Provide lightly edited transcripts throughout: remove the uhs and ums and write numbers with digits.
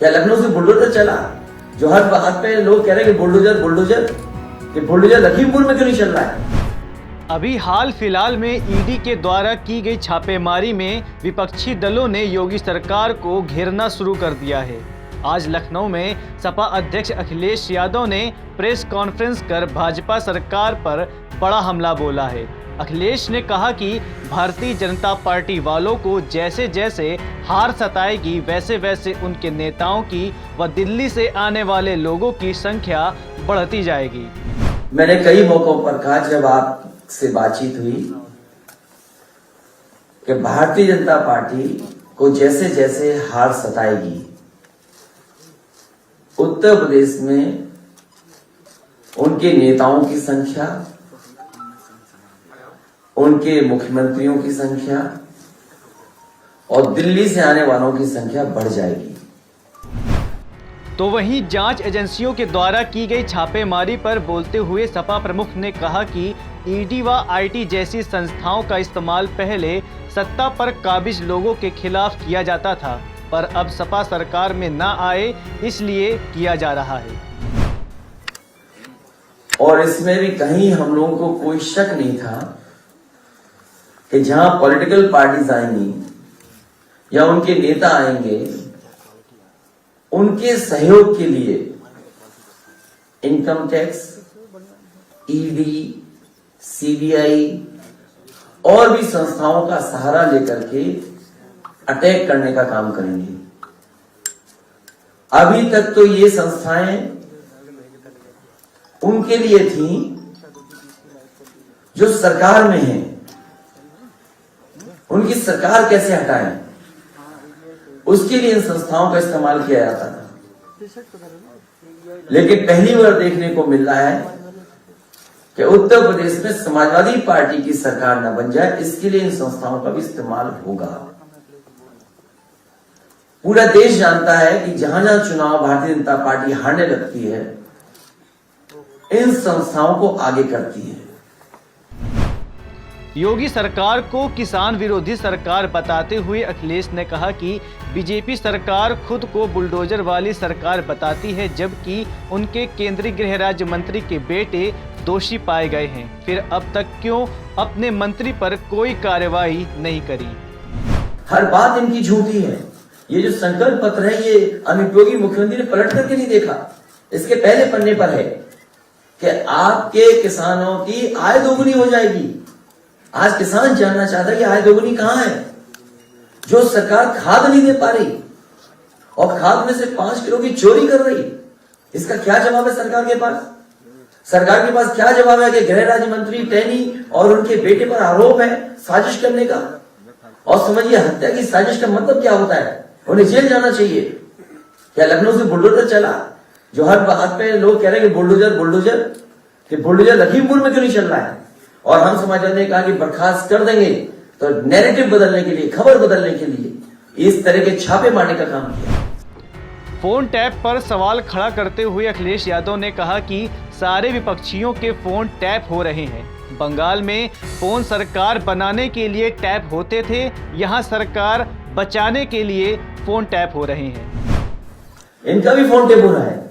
क्या लखनऊ से बुलडोजर चला? जो हर बात पे लोग कह रहे हैं कि बुलडोजर बुलडोजर, कि बुलडोजर लखीमपुर में क्यों नहीं चल रहा है? अभी हाल फिलहाल में ईडी के द्वारा की गई छापेमारी में विपक्षी दलों ने योगी सरकार को घेरना शुरू कर दिया है। आज लखनऊ में सपा अध्यक्ष अखिलेश यादव ने प्रेस कॉन्फ्रेंस कर भाजपा सरकार पर बड़ा हमला बोला है। अखिलेश ने कहा कि भारतीय जनता पार्टी वालों को जैसे जैसे हार सताएगी वैसे वैसे उनके नेताओं की व दिल्ली से आने वाले लोगों की संख्या बढ़ती जाएगी। मैंने कई मौकों पर कहा जब आपसे बातचीत हुई कि भारतीय जनता पार्टी को जैसे जैसे हार सताएगी, उत्तर प्रदेश में उनके नेताओं की संख्या, उनके मुख्यमंत्रियों की संख्या और दिल्ली से आने वालों की संख्या बढ़ जाएगी। तो वहीं जांच एजेंसियों के द्वारा की गई छापेमारी पर बोलते हुए सपा प्रमुख ने कहा कि ईडी व आईटी जैसी संस्थाओं का इस्तेमाल पहले सत्ता पर काबिज लोगों के खिलाफ किया जाता था, पर अब सपा सरकार में ना आए इसलिए किया जा रहा है। और इसमें भी कहीं हम लोगों को कोई शक नहीं था कि जहां पॉलिटिकल पार्टीज आएंगी या उनके नेता आएंगे, उनके सहयोग के लिए इनकम टैक्स, ईडी, सीबीआई और भी संस्थाओं का सहारा लेकर के अटैक करने का काम करेंगे। अभी तक तो ये संस्थाएं उनके लिए थी जो सरकार में हैं, उनकी सरकार कैसे हटाएं, उसके लिए इन संस्थाओं का इस्तेमाल किया जाता था। लेकिन पहली बार देखने को मिल रहा है कि उत्तर प्रदेश में समाजवादी पार्टी की सरकार न बन जाए, इसके लिए इन संस्थाओं का भी इस्तेमाल होगा। पूरा देश जानता है कि जहां जहां चुनाव भारतीय जनता पार्टी हारने लगती है, इन संस्थाओं को आगे करती है। योगी सरकार को किसान विरोधी सरकार बताते हुए अखिलेश ने कहा कि बीजेपी सरकार खुद को बुलडोजर वाली सरकार बताती है, जबकि उनके केंद्रीय गृह राज्य मंत्री के बेटे दोषी पाए गए हैं। फिर अब तक क्यों अपने मंत्री पर कोई कार्रवाई नहीं करी? हर बात इनकी झूठी है। ये जो संकल्प पत्र है, ये अनुपयोगी मुख्यमंत्री ने पलट करके नहीं देखा। इसके पहले पन्ने पर है कि आपके किसानों की आय दोगुनी हो जाएगी। आज किसान जानना चाहता है कि आय दोगुनी कहां है? जो सरकार खाद नहीं दे पा रही और खाद में से 5 किलो की चोरी कर रही, इसका क्या जवाब है सरकार के पास? सरकार के पास क्या जवाब है कि गृह राज्य मंत्री टैनी और उनके बेटे पर आरोप है साजिश करने का? और समझिए, हत्या की साजिश का मतलब क्या होता है? उन्हें जेल जाना चाहिए। क्या लखनऊ से बुलडोजर चला? जो हर बात पे लोग कह रहे हैं कि बुलडोजर बुलडोजर, कि बुलडोजर लखीमपुर में क्यों नहीं चल रहा है? और हम समाजवादी ने कहा कि बर्खास्त कर देंगे, तो नैरेटिव बदलने के लिए, खबर बदलने के लिए इस तरह के छापे मारने का काम किया। फोन टैप पर सवाल खड़ा करते हुए अखिलेश यादव ने कहा कि सारे विपक्षियों के फोन टैप हो रहे हैं। बंगाल में फोन सरकार बनाने के लिए टैप होते थे, यहाँ सरकार बचाने के लिए फोन टैप हो रहे हैं। इनका भी फोन टैप हो रहा है।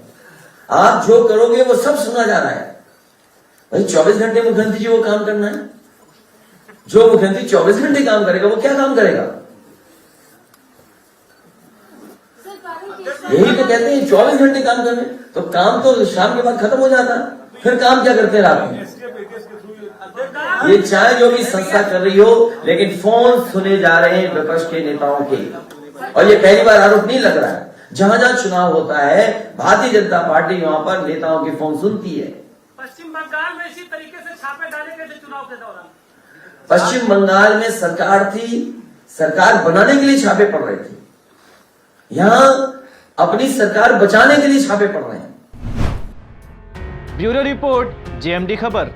आप जो करोगे वो सब सुना जा रहा है। भाई 24 घंटे मुख्यमंत्री जी को काम करना है। जो मुख्यमंत्री 24 घंटे काम करेगा वो क्या काम करेगा? यही तो कहते हैं 24 घंटे काम करने, तो काम तो शाम के बाद खत्म हो जाता है। फिर काम क्या करते हैं रात में? ये चाहे जो भी संस्था कर रही हो, लेकिन फोन सुने जा रहे हैं विपक्ष के नेताओं के। और ये पहली बार आरोप नहीं लग रहा है। जहां जहां चुनाव होता है, भारतीय जनता पार्टी वहां पर नेताओं के फोन सुनती है। पश्चिम बंगाल में इसी तरीके से छापे डाले गए थे चुनाव के दौरान। पश्चिम बंगाल में सरकार थी, सरकार बनाने के लिए छापे पड़ रहे थे। यहां अपनी सरकार बचाने के लिए छापे पड़ रहे हैं। ब्यूरो रिपोर्ट, जेएमडी खबर।